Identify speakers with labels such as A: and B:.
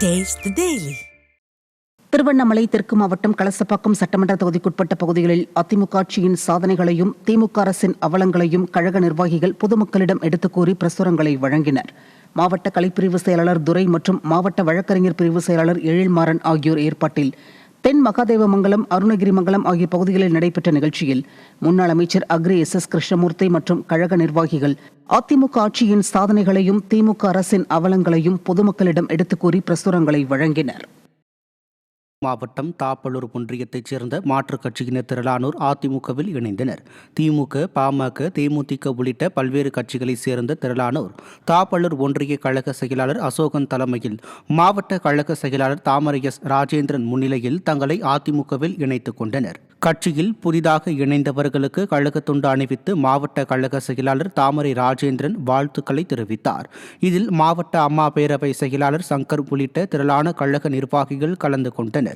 A: Taste the Daily.
B: Tiruvannamalai தெற்கு மாவட்டம் கலசப்பாக்கம் சட்டமன்ற தொகுதிக்குட்பட்ட பகுதிகளில் அதிமுக ஆட்சியின் சாதனைகளையும் திமுக அரசின் அவலங்களையும் கழக நிர்வாகிகள் பொதுமக்களிடம் எடுத்துக் கூறி பிரசுரங்களை வழங்கினர். மாவட்ட கலைப்பிரிவு செயலாளர் துரை மற்றும் மாவட்ட வழக்கறிஞர் பிரிவு செயலாளர் எழில்மாறன் ஆகியோர் ஏற்பாட்டில் தென் மகாதேவமங்கலம், அருணகிரிமங்கலம் ஆகிய பகுதிகளில் நடைபெற்ற நிகழ்ச்சியில் முன்னாள் அமைச்சர் அக்ரி எஸ் கிருஷ்ணமூர்த்தி மற்றும் கழக நிர்வாகிகள் அதிமுக ஆட்சியின் சாதனைகளையும் திமுக அரசின் அவலங்களையும் பொதுமக்களிடம் எடுத்துக் கூறி பிரசுரங்களை வழங்கினர்.
C: மாவட்டம் தாப்பலூர் ஒன்றியத்தைச் சேர்ந்த மாற்றுக் கட்சியினர் திரளானோர் அதிமுகவில் இணைந்தனர். திமுக, பாமக, தேமுதிக உள்ளிட்ட பல்வேறு கட்சிகளைச் சேர்ந்த திரளானோர் தாப்பலூர் ஒன்றிய கழக செயலாளர் அசோகன் தலைமையில் மாவட்ட கழக செயலாளர் தாமரை எஸ் ராஜேந்திரன் முன்னிலையில் தங்களை அதிமுகவில் இணைத்துக் கொண்டனர். கட்சியில் புதிதாக இணைந்தவர்களுக்கு கழக துண்டு அணிவித்து மாவட்ட கழக செயலாளர் தாமரை ராஜேந்திரன் வாழ்த்துக்களை தெரிவித்தார். இதில் மாவட்ட அம்மா பேரவை செயலாளர் சங்கர் உள்ளிட்ட திரளான கழக நிர்வாகிகள் கலந்து கொண்டனர்.